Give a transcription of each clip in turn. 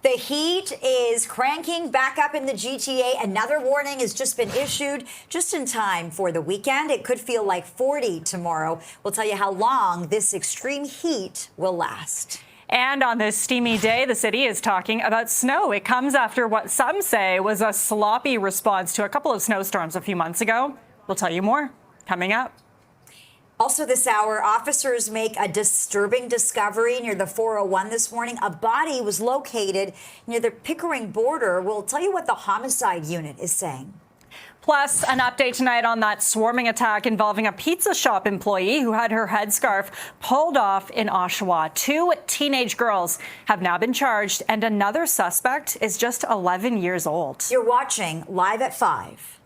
The heat is cranking back up in the GTA. Another warning has just been issued just in time for the weekend. It could feel like 40 tomorrow. We'll tell you how long this extreme heat will last. And on this steamy day, the city is talking about snow. It comes after what some say was a sloppy response to a couple of snowstorms a few months ago. We'll tell you more coming up. Also this hour, officers make a disturbing discovery near the 401 this morning. A body was located near the Pickering border. We'll tell you what the homicide unit is saying. Plus, an update tonight on that swarming attack involving a pizza shop employee who had her headscarf pulled off in Oshawa. 2 teenage girls have now been charged, and another suspect is just 11 years old. You're watching Live at 5.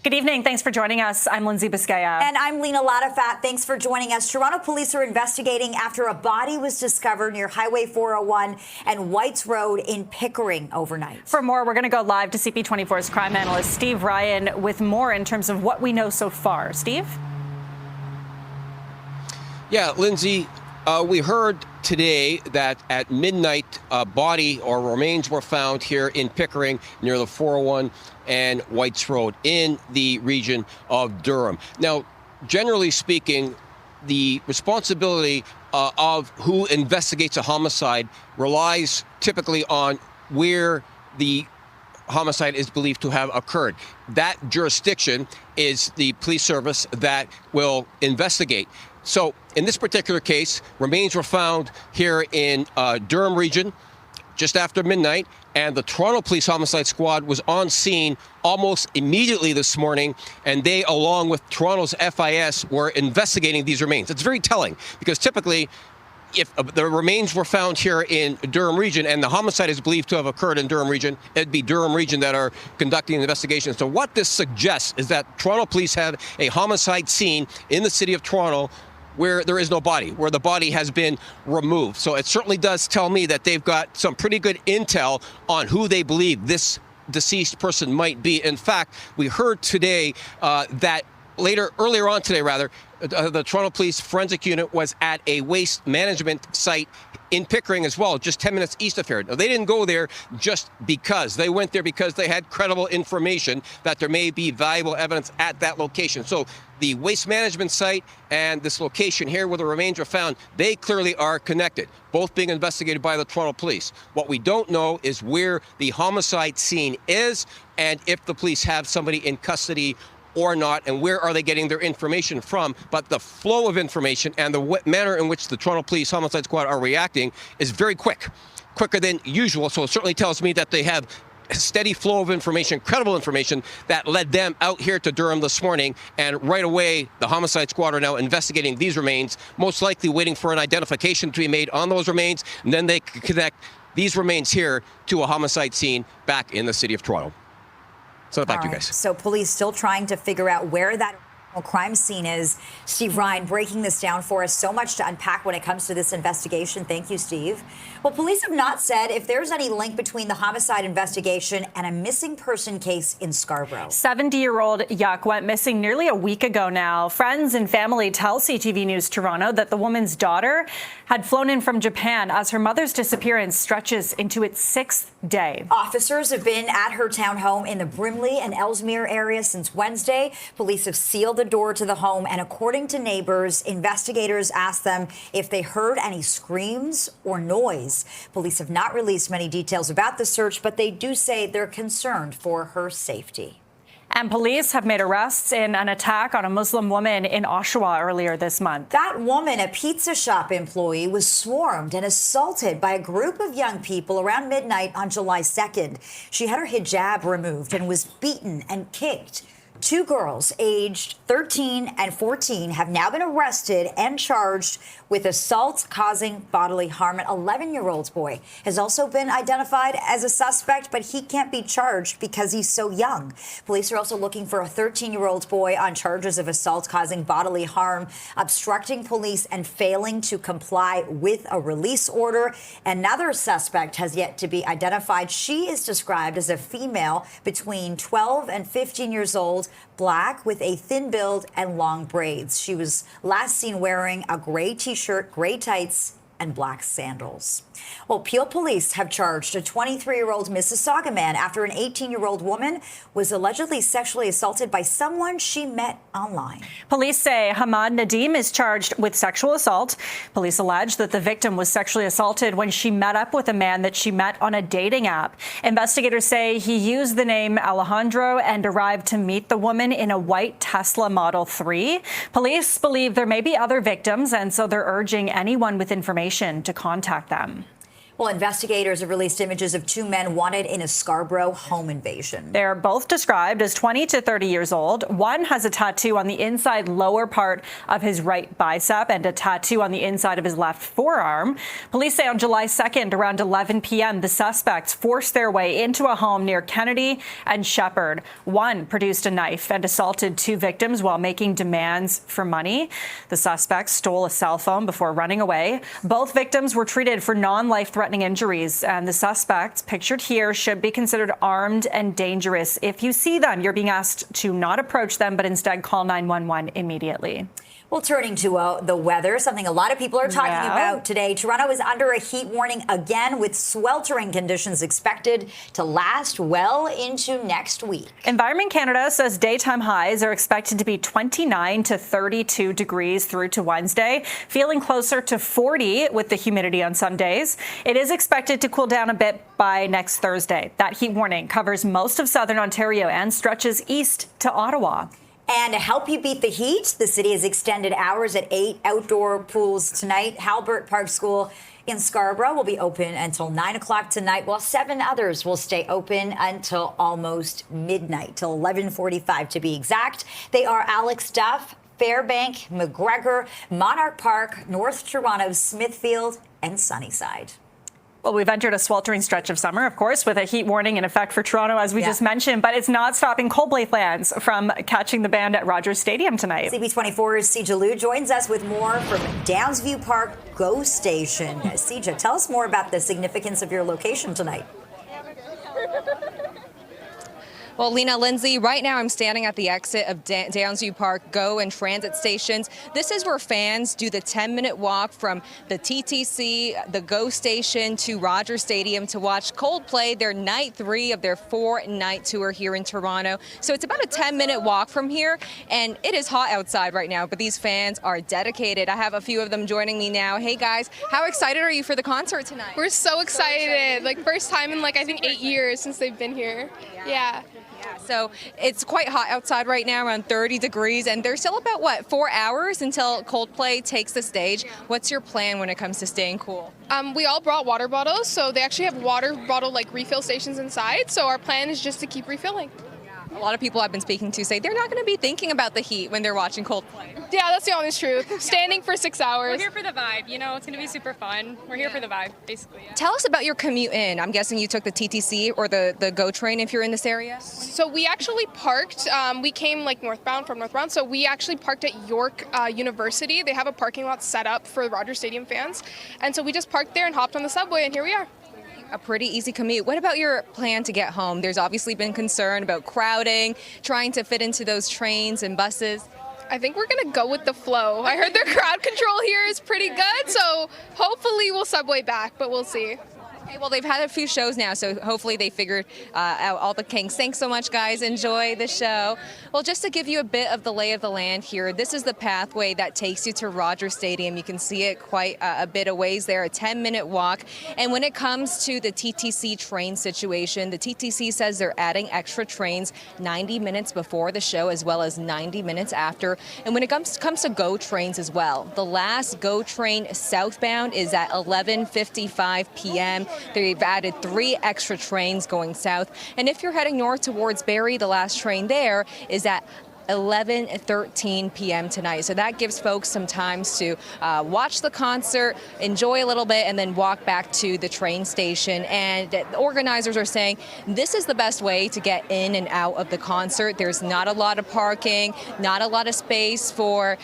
Good evening. Thanks for joining us. I'm Lindsay Biscaya. And I'm Lena Latafat. Thanks for joining us. Toronto police are investigating after a body was discovered near Highway 401 and Whites Road in Pickering overnight. For more, we're going to go live to CP24's crime analyst Steve Ryan with more in terms of what we know so far. Steve? Yeah, Lindsay, we heard today that at midnight, a body or remains were found here in Pickering near the 401 and Whites Road in the region of Durham. Now, generally speaking, the responsibility of who investigates a homicide relies typically on where the homicide is believed to have occurred. That jurisdiction is the police service that will investigate. So in this particular case, remains were found here in Durham region just after midnight, and the Toronto Police Homicide Squad was on scene almost immediately this morning, and they, along with Toronto's FIS, were investigating these remains. It's very telling, because typically, if the remains were found here in Durham region and the homicide is believed to have occurred in Durham region, it'd be Durham region that are conducting the investigation. So what this suggests is that Toronto police have a homicide scene in the city of Toronto where there is no body, where the body has been removed. So it certainly does tell me that they've got some pretty good intel on who they believe this deceased person might be. In fact, we heard today that earlier on today, the Toronto Police Forensic Unit was at a waste management site in Pickering as well, just 10 minutes east of here. Now, they didn't go there just because. They went there because they had credible information that there may be valuable evidence at that location. So the waste management site and this location here where the remains are found, they clearly are connected, both being investigated by the Toronto Police. What we don't know is where the homicide scene is and if the police have somebody in custody or not, and where are they getting their information from. But the flow of information and the manner in which the Toronto Police Homicide Squad are reacting is very quick, quicker than usual. So it certainly tells me that they have a steady flow of information, credible information, that led them out here to Durham this morning. And right away, the Homicide Squad are now investigating these remains, most likely waiting for an identification to be made on those remains, and then they can connect these remains here to a homicide scene back in the city of Toronto. So back to you guys. So police still trying to figure out where that crime scene is. Steve Ryan breaking this down for us. So much to unpack when it comes to this investigation. Thank you, Steve. Well, police have not said if there's any link between the homicide investigation and a missing person case in Scarborough. 70-year-old Yuck went missing nearly a week ago now. Friends and family tell CTV News Toronto that the woman's daughter had flown in from Japan as her mother's disappearance stretches into its 6th day. Officers have been at her town home in the Brimley and Ellesmere area since Wednesday. Police have sealed the door to the home, and according to neighbors, investigators asked them if they heard any screams or noise. Police have not released many details about the search, but they do say they're concerned for her safety. And police have made arrests in an attack on a Muslim woman in Oshawa earlier this month. That woman, a pizza shop employee, was swarmed and assaulted by a group of young people around midnight on July 2nd. She had her hijab removed and was beaten and kicked. 2 girls aged 13 and 14 have now been arrested and charged with assault causing bodily harm. An 11-year-old boy has also been identified as a suspect, but he can't be charged because he's so young. Police are also looking for a 13-year-old boy on charges of assault causing bodily harm, obstructing police, and failing to comply with a release order. Another suspect has yet to be identified. She is described as a female between 12 and 15 years old years old, black with a thin build and long braids. She was last seen wearing a gray t-shirt, gray tights, and black sandals. Well, Peel police have charged a 23-year-old Mississauga man after an 18-year-old woman was allegedly sexually assaulted by someone she met online. Police say Hamad Nadim is charged with sexual assault. Police allege that the victim was sexually assaulted when she met up with a man that she met on a dating app. Investigators say he used the name Alejandro and arrived to meet the woman in a white Tesla Model 3. Police believe there may be other victims, and so they're urging anyone with information to contact them. Well, investigators have released images of two men wanted in a Scarborough home invasion. They're both described as 20 to 30 years old. One has a tattoo on the inside lower part of his right bicep and a tattoo on the inside of his left forearm. Police say on July 2nd, around 11 p.m., the suspects forced their way into a home near Kennedy and Shepherd. One produced a knife and assaulted two victims while making demands for money. The suspects stole a cell phone before running away. Both victims were treated for non-life-threatening injuries, and the suspects pictured here should be considered armed and dangerous. If you see them, you're being asked to not approach them, but instead call 911 immediately. Well, turning to the weather, something a lot of people are talking about today. Toronto is under a heat warning again, with sweltering conditions expected to last well into next week. Environment Canada says daytime highs are expected to be 29 to 32 degrees through to Wednesday, feeling closer to 40 with the humidity on some days. It is expected to cool down a bit by next Thursday. That heat warning covers most of southern Ontario and stretches east to Ottawa. And to help you beat the heat, the city has extended hours at 8 outdoor pools tonight. Halbert Park School in Scarborough will be open until 9 o'clock tonight, while 7 others will stay open until almost midnight, till 11:45 to be exact. They are Alex Duff, Fairbank, McGregor, Monarch Park, North Toronto, Smithfield, and Sunnyside. Well, we've entered a sweltering stretch of summer, of course, with a heat warning in effect for Toronto, as we just mentioned, but it's not stopping Coldplay fans from catching the band at Rogers Stadium tonight. CP24's Sija Liu joins us with more from Downsview Park GO Station. Sija, tell us more about the significance of your location tonight. Well, Lena, Lindsay, right now I'm standing at the exit of Downsview Park GO and transit stations. This is where fans do the 10-minute walk from the TTC, the GO station, to Rogers Stadium to watch Coldplay, their night 3 of their 4-night tour here in Toronto. So it's about a 10-minute walk from here, and it is hot outside right now, but these fans are dedicated. I have a few of them joining me now. Hey, guys, how excited are you for the concert tonight? We're so excited. Like, first time in, I think 8 years since they've been here. Yeah. So it's quite hot outside right now, around 30 degrees, and there's still about, 4 hours until Coldplay takes the stage. What's your plan when it comes to staying cool? We all brought water bottles, so they actually have water bottle refill stations inside, so our plan is just to keep refilling. A lot of people I've been speaking to say they're not going to be thinking about the heat when they're watching Coldplay. Yeah, that's the honest truth. Standing for 6 hours. We're here for the vibe, it's going to be super fun. We're here for the vibe, basically. Yeah. Tell us about your commute in. I'm guessing you took the TTC or the GO train if you're in this area? So we actually parked, we came northbound from northbound, so we actually parked at York University. They have a parking lot set up for Rogers Stadium fans, and so we just parked there and hopped on the subway, and here we are. A pretty easy commute. What about your plan to get home? There's obviously been concern about crowding, trying to fit into those trains and buses. I think we're going to go with the flow. I heard their crowd control here is pretty good, so hopefully we'll subway back, but we'll see. Okay, well, they've had a few shows now, so hopefully they figured out all the kinks. Thanks so much, guys. Enjoy the show. Well, just to give you a bit of the lay of the land here, this is the pathway that takes you to Rogers Stadium. You can see it quite a bit of ways there, a 10-minute walk. And when it comes to the TTC train situation, the TTC says they're adding extra trains 90 minutes before the show as well as 90 minutes after. And when it comes to GO trains as well, the last GO train southbound is at 11:55 p.m. They've added 3 extra trains going south. And if you're heading north towards Barrie, the last train there is at 11:13 p.m. tonight. So that gives folks some time to watch the concert, enjoy a little bit, and then walk back to the train station. And the organizers are saying this is the best way to get in and out of the concert. There's not a lot of parking, not a lot of space for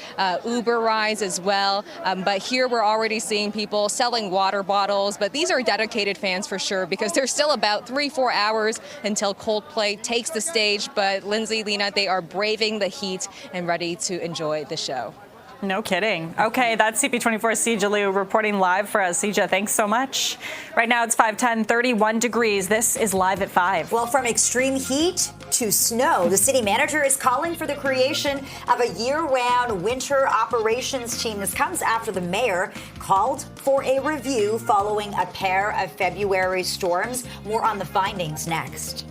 Uber rides as well. But here we're already seeing people selling water bottles. But these are dedicated fans for sure, because there's still about 3-4 hours until Coldplay takes the stage. But Lindsay, Lena, they are braving the heat and ready to enjoy the show. No kidding. Okay, that's CP24 Sija Liu reporting live for us. Sija, thanks so much. Right now it's 5:10, 31 degrees. This is Live at 5. Well, from extreme heat to snow, the city manager is calling for the creation of a year-round winter operations team. This comes after the mayor called for a review following a pair of February storms. More on the findings next.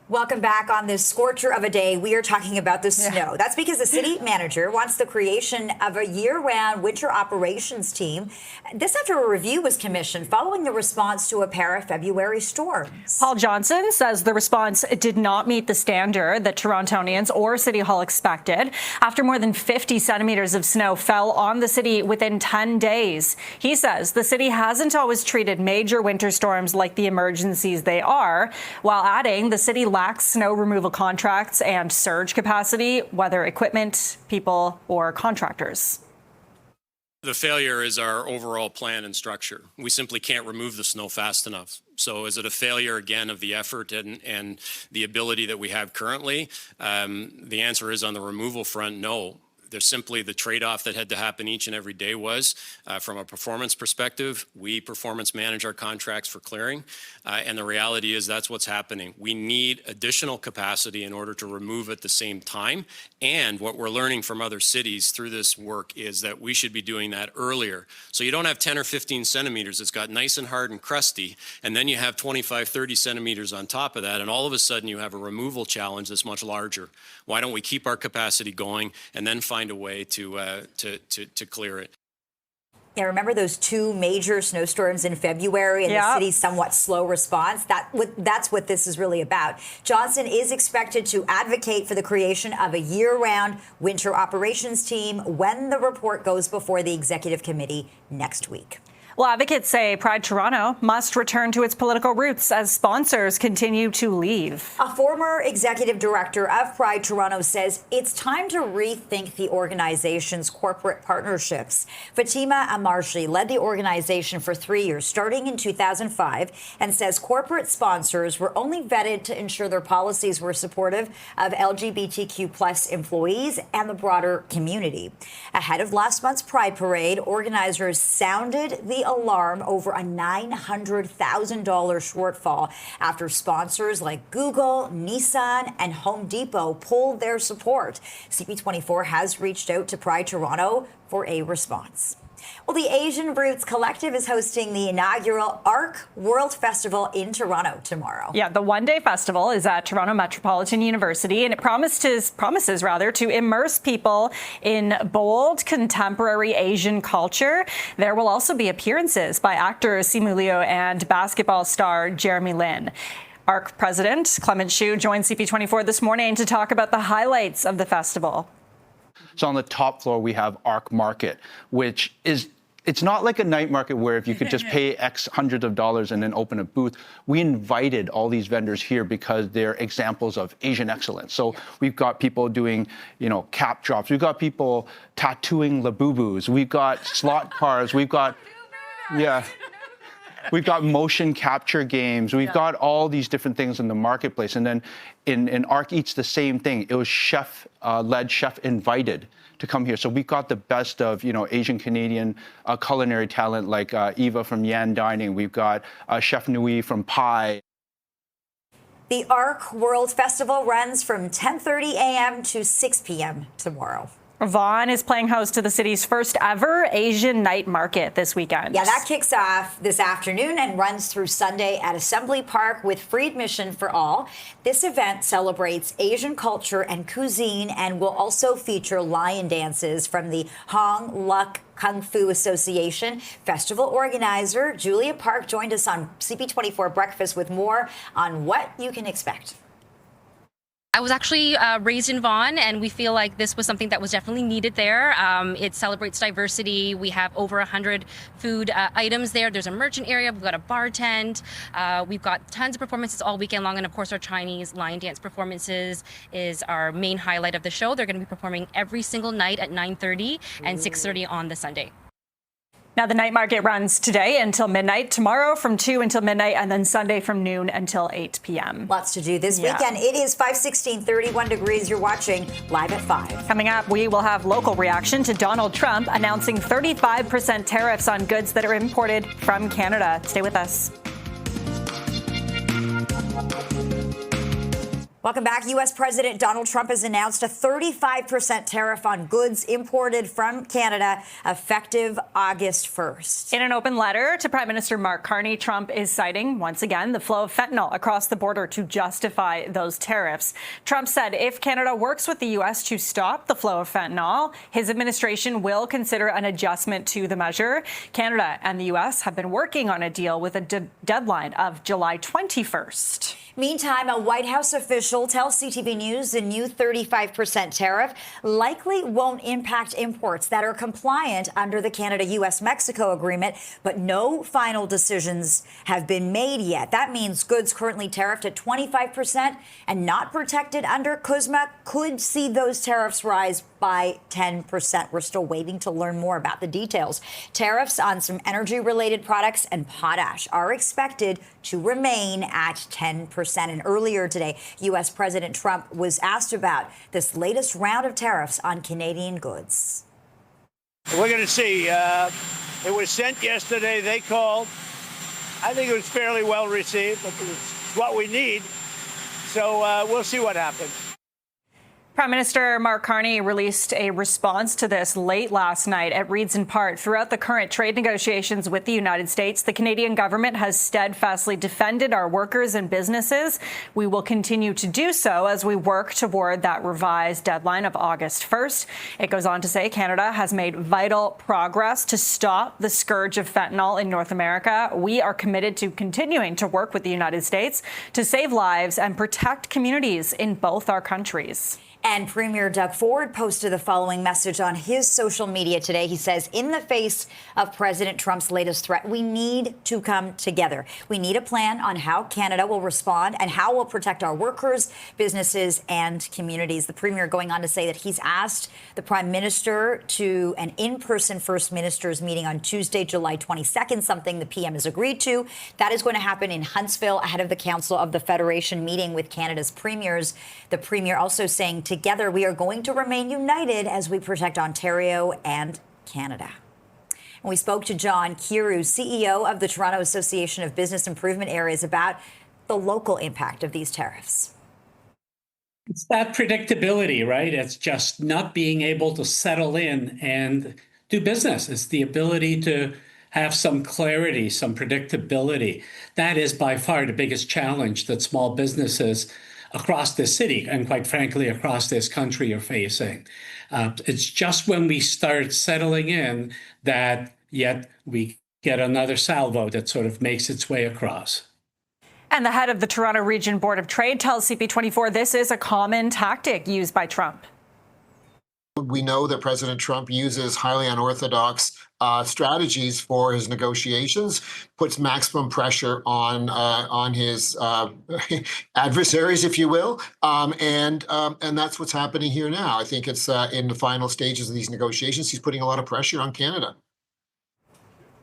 Welcome back on this scorcher of a day. We are talking about the snow. That's because the city manager wants the creation of a year-round winter operations team. This after a review was commissioned following the response to a pair of February storms. Paul Johnson says the response did not meet the standard that Torontonians or City Hall expected after more than 50 centimeters of snow fell on the city within 10 days. He says the city hasn't always treated major winter storms like the emergencies they are, while adding the city lacks snow removal contracts and surge capacity, whether equipment, people, or contractors. The failure is our overall plan and structure. We simply can't remove the snow fast enough. So is it a failure, again, of the effort and the ability that we have currently? The answer is on the removal front, no. There's simply the trade-off that had to happen each and every day was, from a performance perspective, we performance manage our contracts for clearing, and the reality is that's what's happening. We need additional capacity in order to remove at the same time, and what we're learning from other cities through this work is that we should be doing that earlier. So you don't have 10 or 15 centimeters, it's got nice and hard and crusty, and then you have 25, 30 centimeters on top of that, and all of a sudden you have a removal challenge that's much larger. Why don't we keep our capacity going and then find a way to clear it? Yeah, remember those two major snowstorms in February and the city's somewhat slow response? That's what this is really about. Johnson is expected to advocate for the creation of a year-round winter operations team when the report goes before the executive committee next week. Well, advocates say Pride Toronto must return to its political roots as sponsors continue to leave. A former executive director of Pride Toronto says it's time to rethink the organization's corporate partnerships. Fatima Amarshi led the organization for 3 years, starting in 2005, and says corporate sponsors were only vetted to ensure their policies were supportive of LGBTQ plus employees and the broader community. Ahead of last month's Pride Parade, organizers sounded the alarm over a $900,000 shortfall after sponsors like Google, Nissan, and Home Depot pulled their support. CP24 has reached out to Pride Toronto for a response. Well, the Asian Roots Collective is hosting the inaugural ARC World Festival in Toronto tomorrow. Yeah, the one-day festival is at Toronto Metropolitan University, and it promises to immerse people in bold, contemporary Asian culture. There will also be appearances by actor Simu Liu and basketball star Jeremy Lin. ARC President Clement Hsu joined CP24 this morning to talk about the highlights of the festival. So on the top floor, we have ARC Market, which is, it's not like a night market where if you could just pay X hundreds of dollars and then open a booth. We invited all these vendors here because they're examples of Asian excellence. So we've got people doing, cap drops. We've got people tattooing Labubus. We've got slot cars. We've got, we've got motion capture games. We've got all these different things in the marketplace. And then in ARC Eats, the same thing. It was led chef invited to come here. So we got the best of, Asian Canadian culinary talent like Eva from Yan Dining. We've got Chef Nui from Pi. The ARC World Festival runs from 10:30 a.m. to 6 p.m. tomorrow. Vaughan is playing host to the city's first ever Asian night market this weekend. Yeah, that kicks off this afternoon and runs through Sunday at Assembly Park with free admission for all. This event celebrates Asian culture and cuisine and will also feature lion dances from the Hong Luk Kung Fu Association. Festival organizer Julia Park joined us on CP24 Breakfast with more on what you can expect. I was actually raised in Vaughan, and we feel like this was something that was definitely needed there. It celebrates diversity. We have over 100 food items there. There's a merchant area. We've got a bar tent. We've got tons of performances all weekend long. And of course, our Chinese lion dance performances is our main highlight of the show. They're going to be performing every single night at 9:30 and 6:30 on the Sunday. Now, the night market runs today until midnight, tomorrow from 2 until midnight, and then Sunday from noon until 8 p.m. Lots to do this weekend. It is 5:16, 31 degrees. You're watching Live at 5. Coming up, we will have local reaction to Donald Trump announcing 35% tariffs on goods that are imported from Canada. Stay with us. Welcome back. U.S. President Donald Trump has announced a 35% tariff on goods imported from Canada effective August 1st. In an open letter to Prime Minister Mark Carney, Trump is citing, once again, the flow of fentanyl across the border to justify those tariffs. Trump said if Canada works with the U.S. to stop the flow of fentanyl, his administration will consider an adjustment to the measure. Canada and the U.S. have been working on a deal with a deadline of July 21st. Meantime, a White House official tells CTV News the new 35% tariff likely won't impact imports that are compliant under the Canada-U.S.-Mexico agreement, but no final decisions have been made yet. That means goods currently tariffed at 25% and not protected under CUSMA could see those tariffs rise by 10%. We're still waiting to learn more about the details. Tariffs on some energy-related products and potash are expected to remain at 10%. And earlier today, U.S. President Trump was asked about this latest round of tariffs on Canadian goods. We're going to see. It was sent yesterday. They called. I think it was fairly well received. It's what we need. So we'll see what happens. Prime Minister Mark Carney released a response to this late last night. It reads in part, throughout the current trade negotiations with the United States, the Canadian government has steadfastly defended our workers and businesses. We will continue to do so as we work toward that revised deadline of August 1st. It goes on to say Canada has made vital progress to stop the scourge of fentanyl in North America. We are committed to continuing to work with the United States to save lives and protect communities in both our countries. And Premier Doug Ford posted the following message on his social media today. He says, in the face of President Trump's latest threat, we need to come together. We need a plan on how Canada will respond and how we'll protect our workers, businesses, and communities. The Premier going on to say that he's asked the Prime Minister to an in-person First Ministers meeting on Tuesday, July 22nd, something the PM has agreed to. That is going to happen in Huntsville ahead of the Council of the Federation meeting with Canada's premiers. The Premier also saying, together, we are going to remain united as we protect Ontario and Canada. And we spoke to John Kiru, CEO of the Toronto Association of Business Improvement Areas, about the local impact of these tariffs. It's that predictability, right? It's just not being able to settle in and do business. It's the ability to have some clarity, some predictability. That is by far the biggest challenge that small businesses across this city and quite frankly across this country are facing. It's just when we start settling in that yet we get another salvo that sort of makes its way across. And the head of the Toronto Region Board of Trade tells CP24 this is a common tactic used by Trump. We know that President Trump uses highly unorthodox strategies for his negotiations, puts maximum pressure on his adversaries, if you will, and that's what's happening here now. I think it's in the final stages of these negotiations. He's putting a lot of pressure on Canada.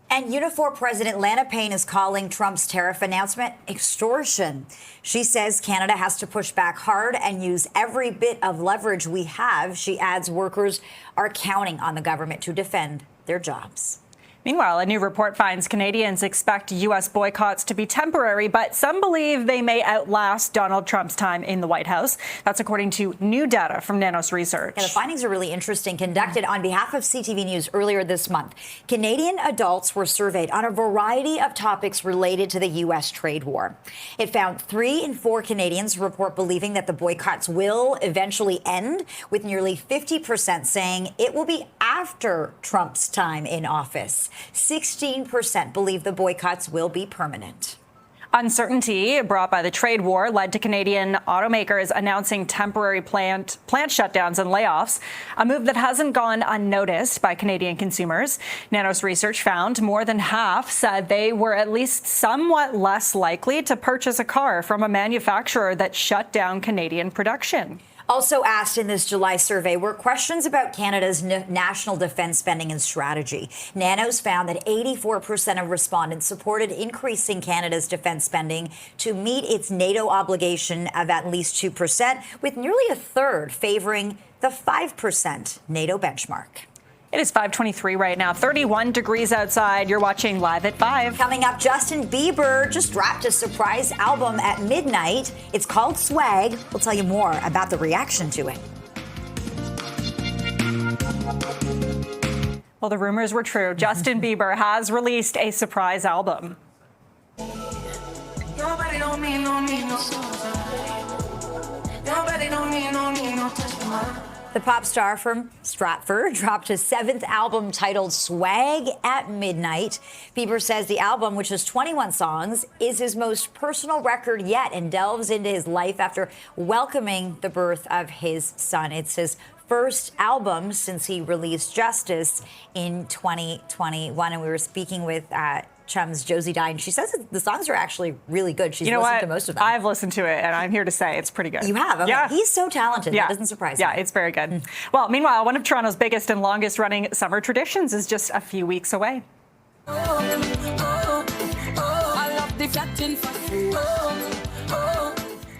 And Unifor President Lana Payne is calling Trump's tariff announcement extortion. She says Canada has to push back hard and use every bit of leverage we have. She adds workers are counting on the government to defend their jobs. Meanwhile, a new report finds Canadians expect U.S. boycotts to be temporary, but some believe they may outlast Donald Trump's time in the White House. That's according to new data from Nanos Research. Yeah, the findings are really interesting. Conducted on behalf of CTV News earlier this month, Canadian adults were surveyed on a variety of topics related to the U.S. trade war. It found 3 in 4 Canadians report believing that the boycotts will eventually end, with nearly 50% saying it will be after Trump's time in office. 16% believe the boycotts will be permanent. Uncertainty brought by the trade war led to Canadian automakers announcing temporary plant shutdowns and layoffs, a move that hasn't gone unnoticed by Canadian consumers. Nanos research found more than half said they were at least somewhat less likely to purchase a car from a manufacturer that shut down Canadian production. Also asked in this July survey were questions about Canada's national defense spending and strategy. Nanos found that 84% of respondents supported increasing Canada's defense spending to meet its NATO obligation of at least 2%, with nearly a third favoring the 5% NATO benchmark. It is 5:23 right now, 31 degrees outside. You're watching Live at 5. Coming up, Justin Bieber just dropped a surprise album at midnight. It's called Swag. We'll tell you more about the reaction to it. Well, the rumors were true. Justin Bieber has released a surprise album. Nobody don't need no suicide. Nobody don't need no touch of mine. The pop star from Stratford dropped his 7th album titled Swag at midnight. Bieber says the album, which has 21 songs, is his most personal record yet and delves into his life after welcoming the birth of his son. It's his first album since he released Justice in 2021. And we were speaking with Chum's Josie Dine. She says the songs are actually really good. She's listened to most of them. I've listened to it, and I'm here to say it's pretty good. You have? Okay. Yeah. He's so talented. Yeah. That doesn't surprise me. Yeah, it's very good. Well, meanwhile, one of Toronto's biggest and longest-running summer traditions is just a few weeks away.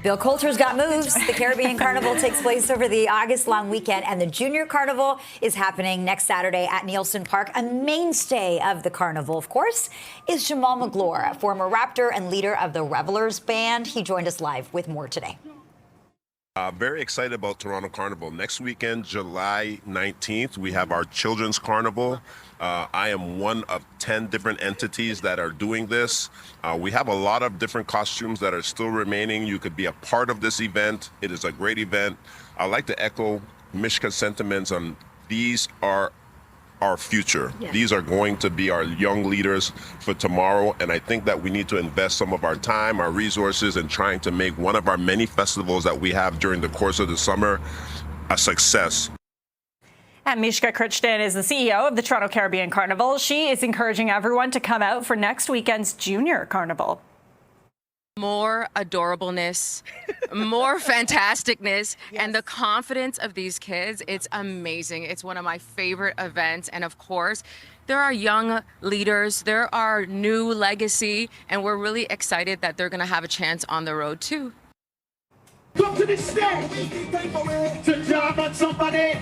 Bill Coulter's got moves. The Caribbean Carnival takes place over the August-long weekend, and the Junior Carnival is happening next Saturday at Nielsen Park. A mainstay of the carnival, of course, is Jamal McGlure, a former Raptor and leader of the Revelers Band. He joined us live with more today. Very excited about Toronto Carnival. Next weekend, July 19th, we have our Children's Carnival. I am one of 10 different entities that are doing this. We have a lot of different costumes that are still remaining. You could be a part of this event. It is a great event. I'd like to echo Mishka's sentiments on these are our future. Yeah. These are going to be our young leaders for tomorrow, and I think that we need to invest some of our time, our resources in trying to make one of our many festivals that we have during the course of the summer a success. And Mishka Crichton is the CEO of the Toronto Caribbean Carnival. She is encouraging everyone to come out for next weekend's Junior Carnival. More adorableness, more fantasticness, and the confidence of these kids, it's amazing. It's one of my favorite events. And of course, there are young leaders, there are new legacy, and we're really excited that they're going to have a chance on the road too. Come to the stage to jump on somebody.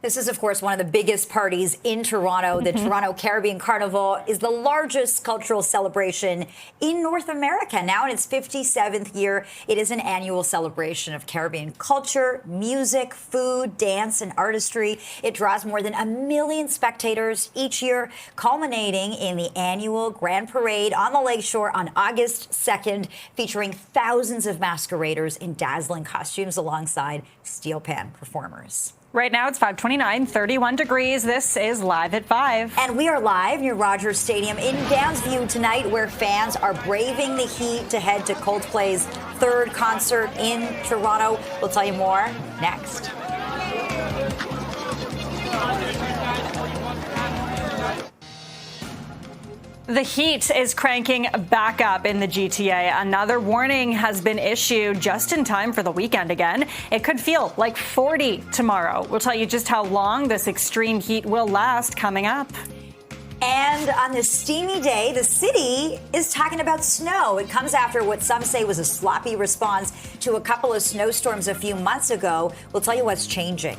This is, of course, one of the biggest parties in Toronto. The Toronto Caribbean Carnival is the largest cultural celebration in North America. Now in its 57th year, it is an annual celebration of Caribbean culture, music, food, dance, and artistry. It draws more than 1 million spectators each year, culminating in the annual Grand Parade on the Lakeshore on August 2nd, featuring thousands of masqueraders in dazzling costumes alongside steel pan performers. Right now it's 5:29, 31 degrees. This is Live at 5. And we are live near Rogers Stadium in Downsview tonight, where fans are braving the heat to head to Coldplay's 3rd concert in Toronto. We'll tell you more next. The heat is cranking back up in the GTA. Another warning has been issued just in time for the weekend again. It could feel like 40 tomorrow. We'll tell you just how long this extreme heat will last coming up. And on this steamy day, the city is talking about snow. It comes after what some say was a sloppy response to a couple of snowstorms a few months ago. We'll tell you what's changing.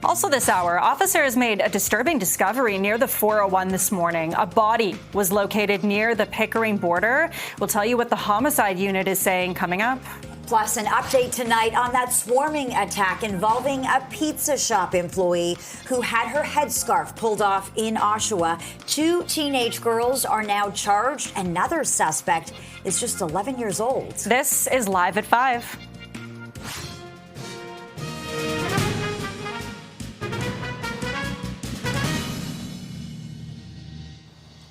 Also this hour, officers made a disturbing discovery near the 401 this morning. A body was located near the Pickering border. We'll tell you what the homicide unit is saying coming up. Plus, an update tonight on that swarming attack involving a pizza shop employee who had her headscarf pulled off in Oshawa. 2 teenage girls are now charged. Another suspect is just 11 years old. This is Live at 5.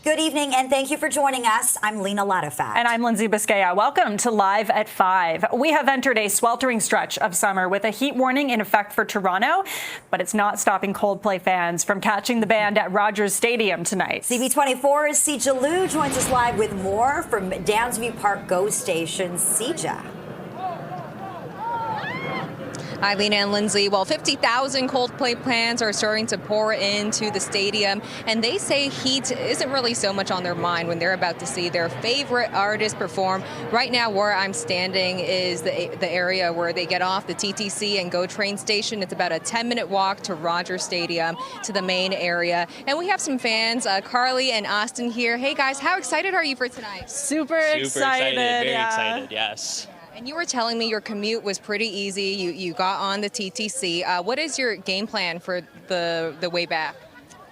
Good evening, and thank you for joining us. I'm Lena Latafat. And I'm Lindsay Biscaya. Welcome to Live at 5. We have entered a sweltering stretch of summer with a heat warning in effect for Toronto, but it's not stopping Coldplay fans from catching the band at Rogers Stadium tonight. CP24's Sija Liu joins us live with more from Downsview Park GO Station. Sija. Hi, Lena and Lindsay. Well, 50,000 Coldplay fans are starting to pour into the stadium, and they say heat isn't really so much on their mind when they're about to see their favorite artist perform. Right now, where I'm standing is the area where they get off the TTC and GO train station. It's about a 10-minute walk to Rogers Stadium, to the main area. And we have some fans, Carly and Austin here. Hey, guys, how excited are you for tonight? Super excited. Very excited, yes. And you were telling me your commute was pretty easy. You got on the TTC. What is your game plan for the way back?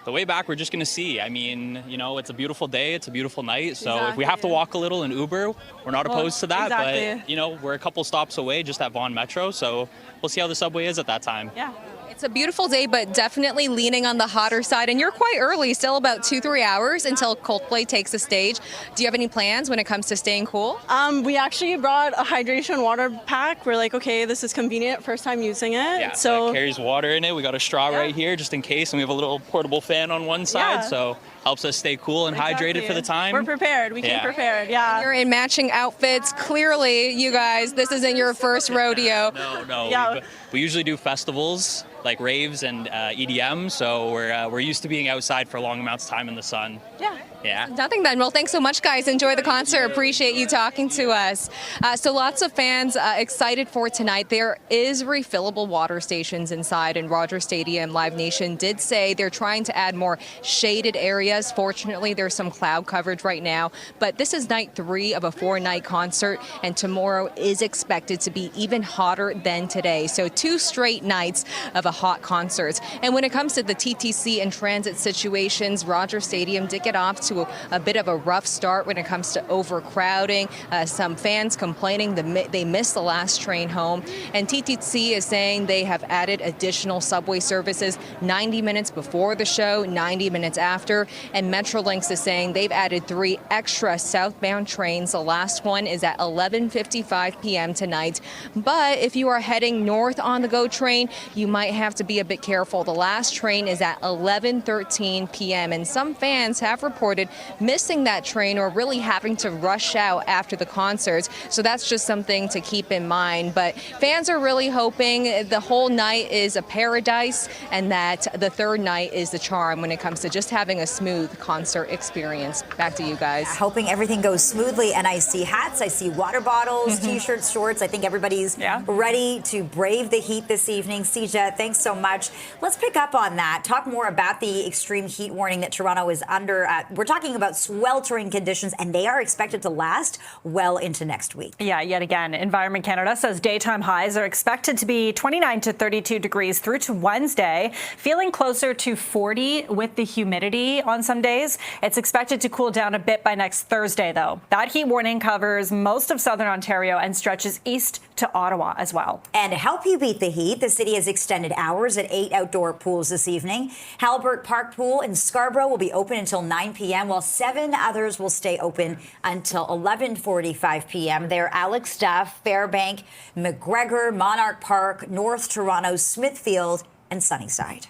The way back, we're just going to see. I mean, you know, it's a beautiful day. It's a beautiful night. So if we have to walk a little in Uber, we're not opposed to that. But, you know, we're a couple stops away just at Vaughan Metro. So we'll see how the subway is at that time. Yeah. It's a beautiful day, but definitely leaning on the hotter side. And you're quite early, still about 2-3 hours until Coldplay takes the stage. Do you have any plans when it comes to staying cool? We actually brought a hydration water pack. We're like, okay, this is convenient, first time using it. Yeah, so it carries water in it. We got a straw right here just in case, and we have a little portable fan on one side, so helps us stay cool and hydrated for the time. We're prepared. We came prepared, yeah. You're in matching outfits. Clearly, you guys, this isn't your first rodeo. No. Yeah. We usually do festivals like raves and EDM, so we're used to being outside for long amounts of time in the sun. Yeah. Nothing then. Well, thanks so much, guys. Enjoy the concert. Appreciate you talking to us. So lots of fans excited for tonight. There is refillable water stations inside, and Rogers Stadium Live Nation did say they're trying to add more shaded areas. Fortunately, there's some cloud coverage right now, but this is night 3 of a 4-night concert, and tomorrow is expected to be even hotter than today. So 2 straight nights of a hot concert. And when it comes to the TTC and transit situations, Rogers Stadium did get off to a bit of a rough start when it comes to overcrowding. Some fans complaining that they missed the last train home. And TTC is saying they have added additional subway services 90 minutes before the show, 90 minutes after. And Metrolinx is saying they've added 3 extra southbound trains. The last one is at 11:55 p.m. tonight. But if you are heading north on the GO train, you might have to be a bit careful. The last train is at 11:13 p.m. And some fans have reported missing that train or really having to rush out after the concert. So that's just something to keep in mind. But fans are really hoping the whole night is a paradise and that the third night is the charm when it comes to just having a smooth concert experience. Back to you guys. Hoping everything goes smoothly. And I see hats, I see water bottles, T-shirts, shorts. I think everybody's ready to brave the heat this evening. Sija, thanks so much. Let's pick up on that. Talk more about the extreme heat warning that Toronto is under. We're talking about sweltering conditions, and they are expected to last well into next week. Yeah, yet again, Environment Canada says daytime highs are expected to be 29 to 32 degrees through to Wednesday, feeling closer to 40 with the humidity on some days. It's expected to cool down a bit by next Thursday, though. That heat warning covers most of southern Ontario and stretches east to Ottawa as well. And to help you beat the heat, the city has extended hours at 8 outdoor pools this evening. Halbert Park Pool in Scarborough will be open until 9 p.m., while 7 others will stay open until 11:45 p.m. They're Alex Duff, Fairbank, McGregor, Monarch Park, North Toronto, Smithfield, and Sunnyside.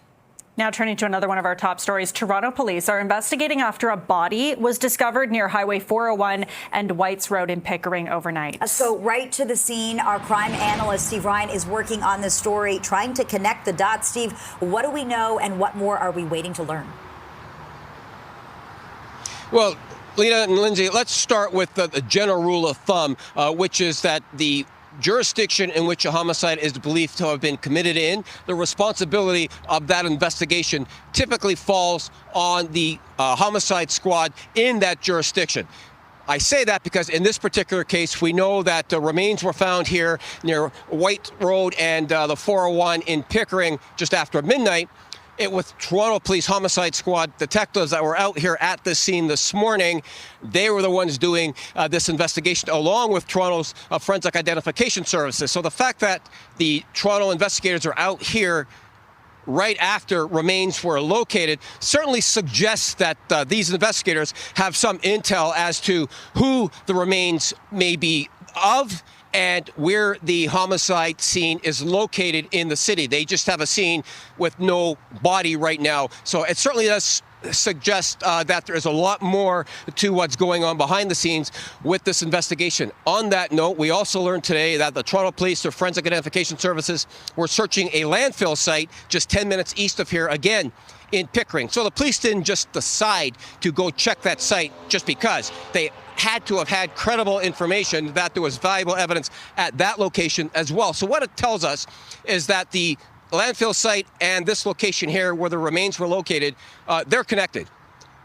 Now turning to another one of our top stories, Toronto police are investigating after a body was discovered near Highway 401 and Whites Road in Pickering overnight. So right to the scene, our crime analyst, Steve Ryan, is working on this story, trying to connect the dots. Steve, what do we know and what more are we waiting to learn? Well, Lena and Lindsay, let's start with the general rule of thumb, which is that the jurisdiction in which a homicide is believed to have been committed in, the responsibility of that investigation typically falls on the homicide squad in that jurisdiction. I say that because in this particular case, we know that the remains were found here near White Road and the 401 in Pickering just after midnight. It was Toronto Police Homicide Squad detectives that were out here at the scene this morning. They were the ones doing this investigation along with Toronto's Forensic Identification Services. So the fact that the Toronto investigators are out here right after remains were located certainly suggests that these investigators have some intel as to who the remains may be of and where the homicide scene is located in the city. They just have a scene with no body right now. So it certainly does suggest that there is a lot more to what's going on behind the scenes with this investigation. On that note, we also learned today that the Toronto Police, their Forensic Identification Services, were searching a landfill site just 10 minutes east of here, again, in Pickering. So the police didn't just decide to go check that site just because. They had to have had credible information that there was valuable evidence at that location as well. So what it tells us is that the landfill site and this location here where the remains were located, they're connected.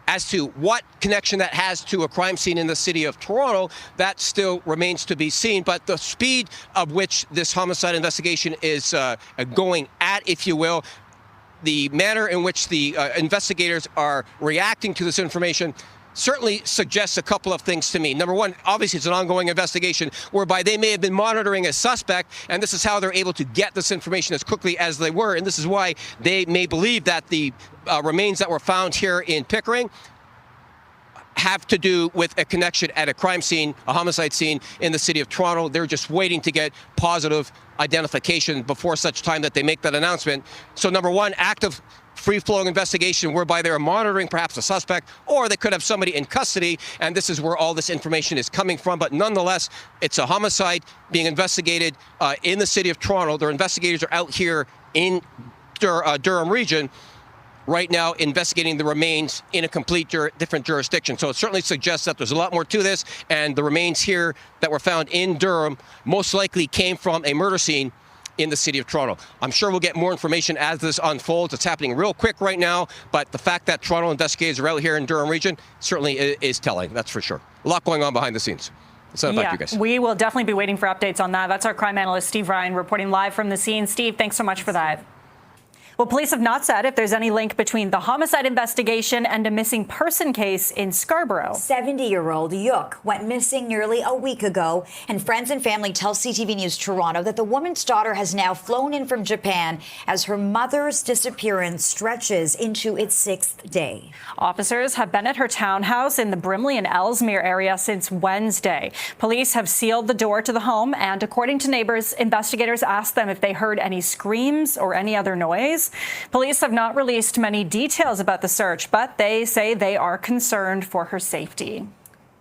As to what connection that has to a crime scene in the city of Toronto, that still remains to be seen. But the speed of which this homicide investigation is going at, if you will, the manner in which the investigators are reacting to this information certainly suggests a couple of things to me. Number one, obviously it's an ongoing investigation whereby they may have been monitoring a suspect, and this is how they're able to get this information as quickly as they were. And this is why they may believe that the remains that were found here in Pickering have to do with a connection at a crime scene, a homicide scene in the city of Toronto. They're just waiting to get positive identification before such time that they make that announcement. So number one, active free-flowing investigation whereby they're monitoring perhaps a suspect, or they could have somebody in custody, and this is where all this information is coming from. But nonetheless, it's a homicide being investigated in the city of Toronto. Their investigators are out here in Durham region right now investigating the remains in a complete different jurisdiction. So it certainly suggests that there's a lot more to this, and the remains here that were found in Durham most likely came from a murder scene in the city of Toronto. I'm sure we'll get more information as this unfolds. It's happening real quick right now, but the fact that Toronto investigators are out here in Durham region certainly is telling, that's for sure. A lot going on behind the scenes. Send it back to you guys. We will definitely be waiting for updates on that. That's our crime analyst, Steve Ryan, reporting live from the scene. Steve, thanks so much for that. Well, police have not said if there's any link between the homicide investigation and a missing person case in Scarborough. 70-year-old Yuk went missing nearly a week ago, and friends and family tell CTV News Toronto that the woman's daughter has now flown in from Japan as her mother's disappearance stretches into its 6th day. Officers have been at her townhouse in the Brimley and Ellesmere area since Wednesday. Police have sealed the door to the home, and according to neighbors, investigators asked them if they heard any screams or any other noise. Police have not released many details about the search, but they say they are concerned for her safety.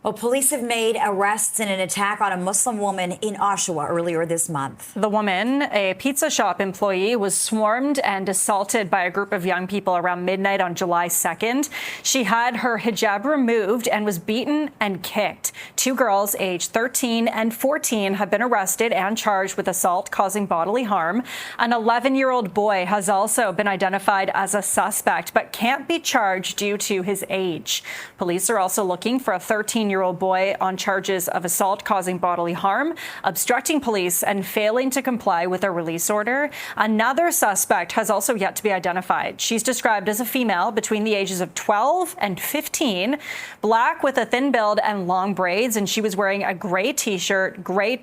Well, police have made arrests in an attack on a Muslim woman in Oshawa earlier this month. The woman, a pizza shop employee, was swarmed and assaulted by a group of young people around midnight on July 2nd. She had her hijab removed and was beaten and kicked. 2 girls aged 13 and 14 have been arrested and charged with assault causing bodily harm. An 11-year-old boy has also been identified as a suspect but can't be charged due to his age. Police are also looking for a 13-year-old boy on charges of assault causing bodily harm, obstructing police, and failing to comply with a release order. Another suspect has also yet to be identified. She's described as a female between the ages of 12 and 15, black with a thin build and long braids, and she was wearing a gray T-shirt, gray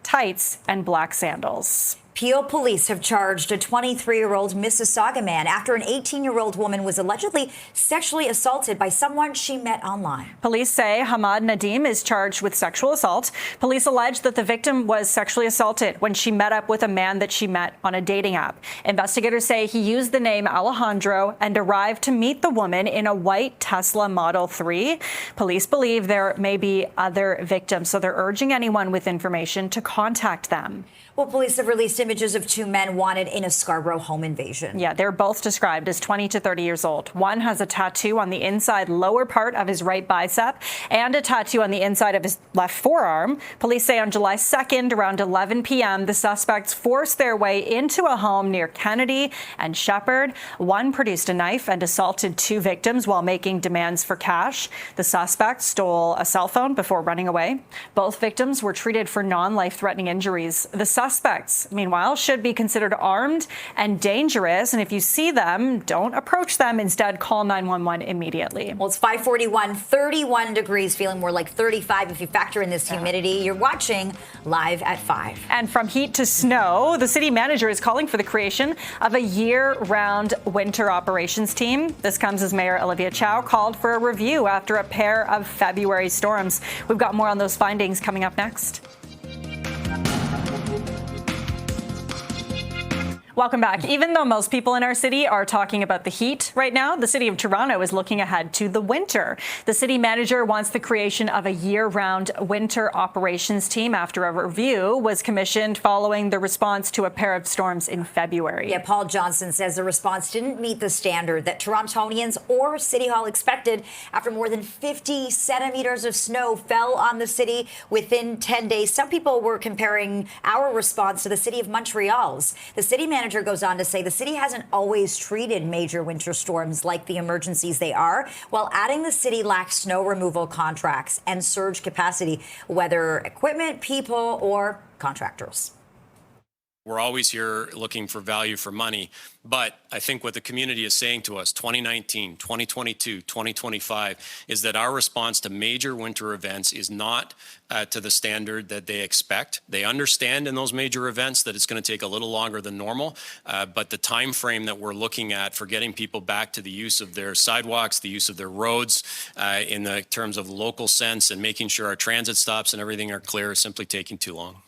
tights, and black sandals. Peel police have charged a 23-year-old Mississauga man after an 18-year-old woman was allegedly sexually assaulted by someone she met online. Police say Hamad Nadim is charged with sexual assault. Police allege that the victim was sexually assaulted when she met up with a man that she met on a dating app. Investigators say he used the name Alejandro and arrived to meet the woman in a white Tesla Model 3. Police believe there may be other victims, so they're urging anyone with information to contact them. Well, police have released images of 2 men wanted in a Scarborough home invasion. Yeah, they're both described as 20 to 30 years old. One has a tattoo on the inside lower part of his right bicep and a tattoo on the inside of his left forearm. Police say on July 2nd, around 11 p.m., the suspects forced their way into a home near Kennedy and Shepherd. One produced a knife and assaulted 2 victims while making demands for cash. The suspect stole a cell phone before running away. Both victims were treated for non-life-threatening injuries. The suspects, meanwhile, meanwhile, should be considered armed and dangerous. And if you see them, don't approach them. Instead, call 911 immediately. Well, it's 5:41, 31 degrees, feeling more like 35 if you factor in this humidity. You're watching Live at 5. And from heat to snow, the city manager is calling for the creation of a year-round winter operations team. This comes as Mayor Olivia Chow called for a review after a pair of February storms. We've got more on those findings coming up next. Welcome back. Even though most people in our city are talking about the heat right now, the city of Toronto is looking ahead to the winter. The city manager wants the creation of a year-round winter operations team after a review was commissioned following the response to a pair of storms in February. Yeah, Paul Johnson says the response didn't meet the standard that Torontonians or City Hall expected after more than 50 centimeters of snow fell on the city within 10 days. Some people were comparing our response to the city of Montreal's. The city manager goes on to say the city hasn't always treated major winter storms like the emergencies they are, while adding the city lacks snow removal contracts and surge capacity, whether equipment, people, or contractors. We're always here looking for value for money. But I think what the community is saying to us, 2019, 2022, 2025, is that our response to major winter events is not to the standard that they expect. They understand in those major events that it's going to take a little longer than normal. But the time frame that we're looking at for getting people back to the use of their sidewalks, the use of their roads, in the terms of local sense and making sure our transit stops and everything are clear is simply taking too long.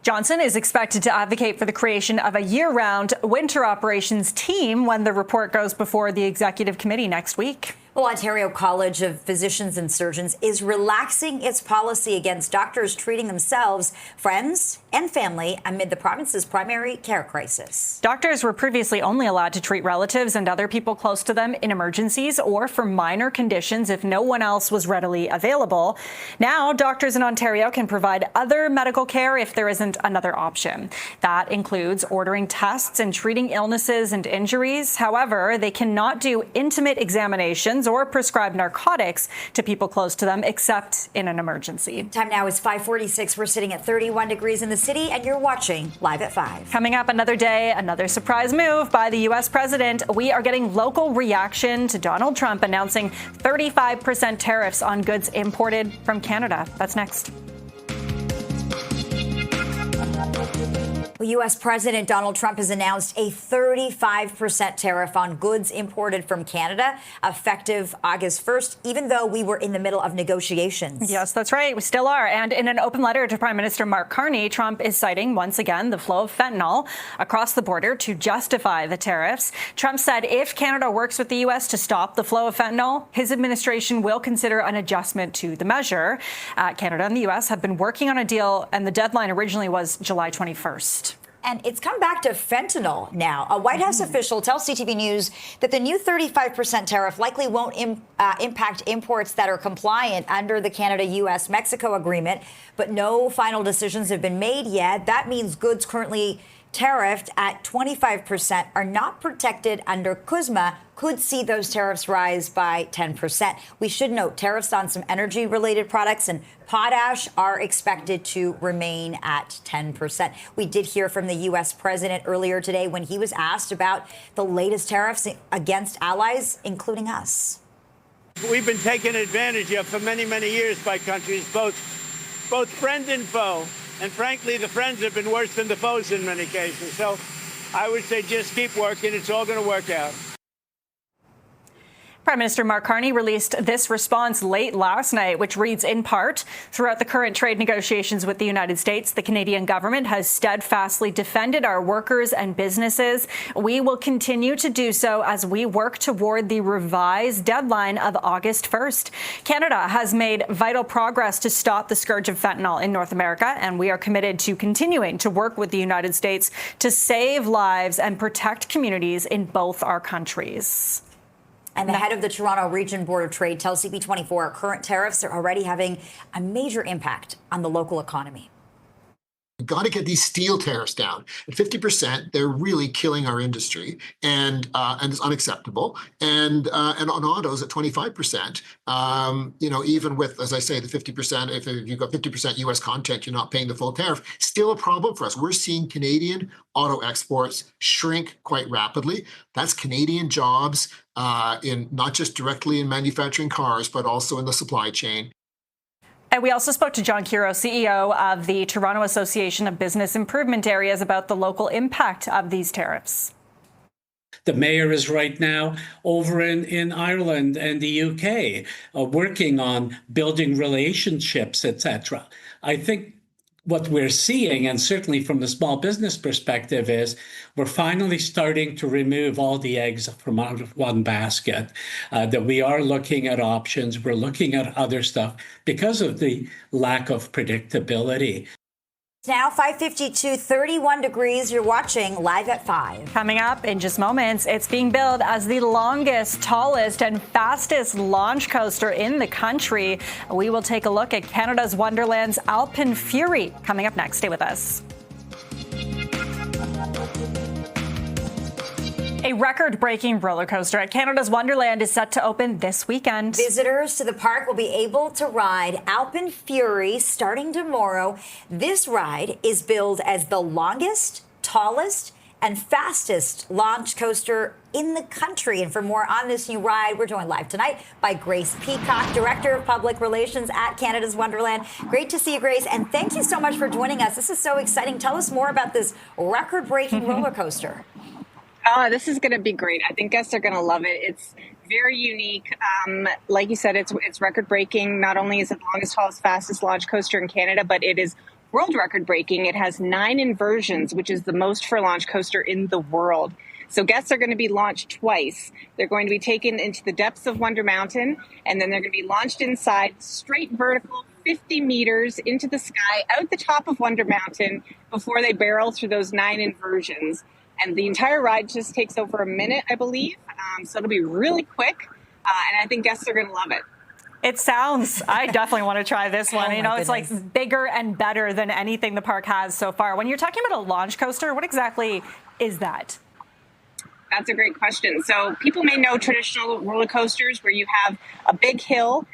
Johnson is expected to advocate for the creation of a year-round winter operations team when the report goes before the executive committee next week. Well, Ontario College of Physicians and Surgeons is relaxing its policy against doctors treating themselves, friends, and family amid the province's primary care crisis. Doctors were previously only allowed to treat relatives and other people close to them in emergencies or for minor conditions if no one else was readily available. Now, doctors in Ontario can provide other medical care if there isn't another option. That includes ordering tests and treating illnesses and injuries. However, they cannot do intimate examinations or prescribe narcotics to people close to them, except in an emergency. Time now is 5:46. We're sitting at 31 degrees in the city, and you're watching Live at 5. Coming up another day, another surprise move by the U.S. president. We are getting local reaction to Donald Trump announcing 35% tariffs on goods imported from Canada. That's next. Well, U.S. President Donald Trump has announced a 35% tariff on goods imported from Canada, effective August 1st, even though we were in the middle of negotiations. Yes, that's right. We still are. And in an open letter to Prime Minister Mark Carney, Trump is citing once again the flow of fentanyl across the border to justify the tariffs. Trump said if Canada works with the U.S. to stop the flow of fentanyl, his administration will consider an adjustment to the measure. Canada and the U.S. have been working on a deal, and the deadline originally was July 21st. And it's come back to fentanyl now. A White House official tells CTV News that the new 35% tariff likely won't impact imports that are compliant under the Canada-U.S.-Mexico agreement, but no final decisions have been made yet. That means goods currently tariffed at 25% are not protected under CUSMA, could see those tariffs rise by 10%. We should note tariffs on some energy-related products and potash are expected to remain at 10%. We did hear from the U.S. president earlier today when he was asked about the latest tariffs against allies, including us. We've been taken advantage of for many, many years by countries, both friend and foe. And frankly, the friends have been worse than the foes in many cases. So I would say just keep working. It's all going to work out. Prime Minister Mark Carney released this response late last night, which reads in part, throughout the current trade negotiations with the United States, the Canadian government has steadfastly defended our workers and businesses. We will continue to do so as we work toward the revised deadline of August 1st. Canada has made vital progress to stop the scourge of fentanyl in North America, and we are committed to continuing to work with the United States to save lives and protect communities in both our countries. And the head of the Toronto Region Board of Trade tells CP24 current tariffs are already having a major impact on the local economy. We've got to get these steel tariffs down. At 50%, they're really killing our industry, and it's unacceptable. And on autos at 25%, even with, as I say, the 50%, if you've got 50% U.S. content, you're not paying the full tariff. Still a problem for us. We're seeing Canadian auto exports shrink quite rapidly. That's Canadian jobs in not just directly in manufacturing cars, but also in the supply chain. And we also spoke to John Kiro, CEO of the Toronto Association of Business Improvement Areas, about the local impact of these tariffs. The mayor is right now over in Ireland and the UK working on building relationships, etc. I think what we're seeing, and certainly from the small business perspective, is we're finally starting to remove all the eggs from out of one basket, that we are looking at options, we're looking at other stuff because of the lack of predictability. Now 5:52, 31 degrees. You're watching Live at 5. Coming up in just moments, it's being billed as the longest, tallest, and fastest launch coaster in the country. We will take a look at Canada's Wonderland's Alpine Fury coming up next. Stay with us. A record-breaking roller coaster at Canada's Wonderland is set to open this weekend. Visitors to the park will be able to ride Alpine Fury starting tomorrow. This ride is billed as the longest, tallest, and fastest launch coaster in the country. And for more on this new ride, we're joined live tonight by Grace Peacock, Director of Public Relations at Canada's Wonderland. Great to see you, Grace, and thank you so much for joining us. This is so exciting. Tell us more about this record-breaking roller coaster. This is going to be great. I think guests are going to love it. It's very unique. Like you said, it's record-breaking. Not only is it the longest, tallest, fastest launch coaster in Canada, but it is world record-breaking. It has 9 inversions, which is the most for a launch coaster in the world. So guests are going to be launched twice. They're going to be taken into the depths of Wonder Mountain, and then they're going to be launched inside, straight vertical, 50 meters into the sky, out the top of Wonder Mountain, before they barrel through those 9 inversions. And the entire ride just takes over a minute, I believe. So it'll be really quick. And I think guests are going to love it. It sounds, I definitely want to try this one. It's like bigger and better than anything the park has so far. When you're talking about a launch coaster, what exactly is that? That's a great question. So people may know traditional roller coasters where you have a big hill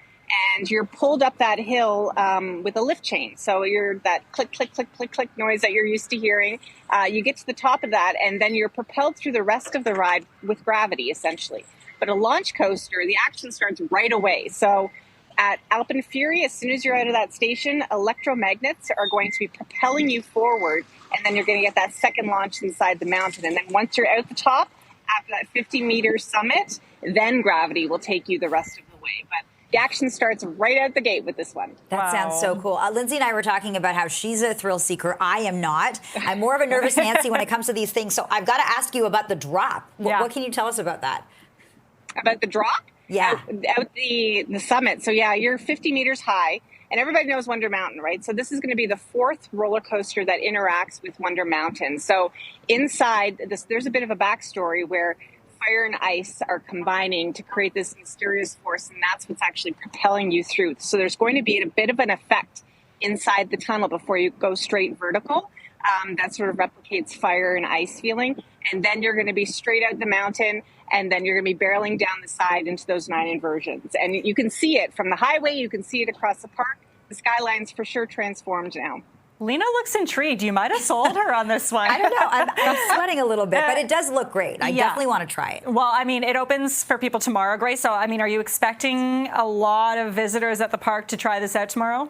and you're pulled up that hill with a lift chain. So you're that click, click, click, click, click noise that you're used to hearing. You get to the top of that, and then you're propelled through the rest of the ride with gravity, essentially. But a launch coaster, the action starts right away. So at Alpine Fury, as soon as you're out of that station, electromagnets are going to be propelling you forward, and then you're going to get that second launch inside the mountain. And then once you're out the top, after that 50-meter summit, then gravity will take you the rest of the way. But the action starts right out the gate with this one. That sounds so cool. Lindsay and I were talking about how she's a thrill seeker. I am not. I'm more of a nervous Nancy when it comes to these things. So I've got to ask you about the drop. What can you tell us about that? About the drop? Yeah. Out the summit. So yeah, you're 50 meters high, and everybody knows Wonder Mountain, right? So this is going to be the 4th roller coaster that interacts with Wonder Mountain. So inside this, there's a bit of a backstory where fire and ice are combining to create this mysterious force, and that's what's actually propelling you through. So there's going to be a bit of an effect inside the tunnel before you go straight vertical. That sort of replicates fire and ice feeling. And then you're going to be straight out the mountain, and then you're going to be barreling down the side into those 9 inversions. And you can see it from the highway. You can see it across the park. The skyline's for sure transformed now. Lena looks intrigued. You might have sold her on this one. I don't know. I'm sweating a little bit, but it does look great. I definitely want to try it. Well, I mean, it opens for people tomorrow, Grace. So, I mean, are you expecting a lot of visitors at the park to try this out tomorrow?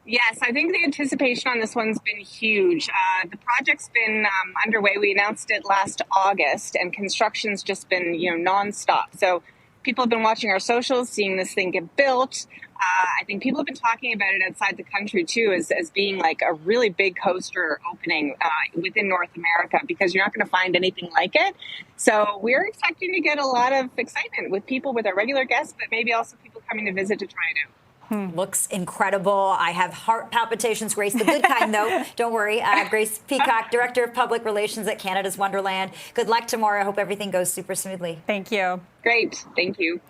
Yes, I think the anticipation on this one's been huge. The project's been underway. We announced it last August, and construction's just been, nonstop. So people have been watching our socials, seeing this thing get built. I think people have been talking about it outside the country, too, as being like a really big coaster opening within North America, because you're not going to find anything like it. So we're expecting to get a lot of excitement with people, with our regular guests, but maybe also people coming to visit to try it out. Looks incredible. I have heart palpitations, Grace, the good kind, though. Don't worry. Grace Peacock, Director of Public Relations at Canada's Wonderland. Good luck tomorrow. I hope everything goes super smoothly. Thank you. Great. Thank you.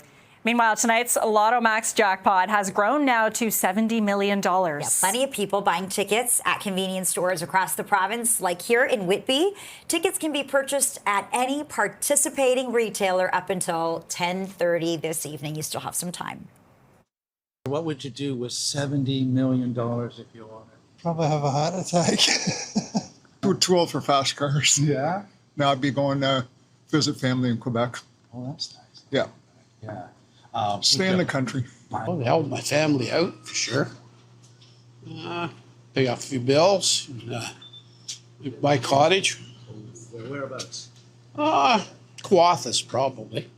Meanwhile, tonight's Lotto Max jackpot has grown now to $70 million. Yeah, plenty of people buying tickets at convenience stores across the province, like here in Whitby. Tickets can be purchased at any participating retailer up until 10:30 this evening. You still have some time. What would you do with $70 million if you won it? Probably have a heart attack. We're too old for fast cars. Yeah? Now I'd be going to visit family in Quebec. Oh, that's nice. Yeah. Yeah. Stay in the country. Well, help my family out for sure. Pay off a few bills. Buy a cottage. Whereabouts? Kawathas probably.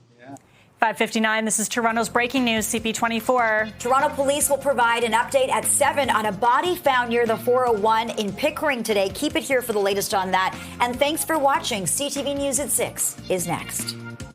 5:59, this is Toronto's breaking news, CP24. Toronto police will provide an update at 7 on a body found near the 401 in Pickering today. Keep it here for the latest on that. And thanks for watching. CTV News at 6 is next.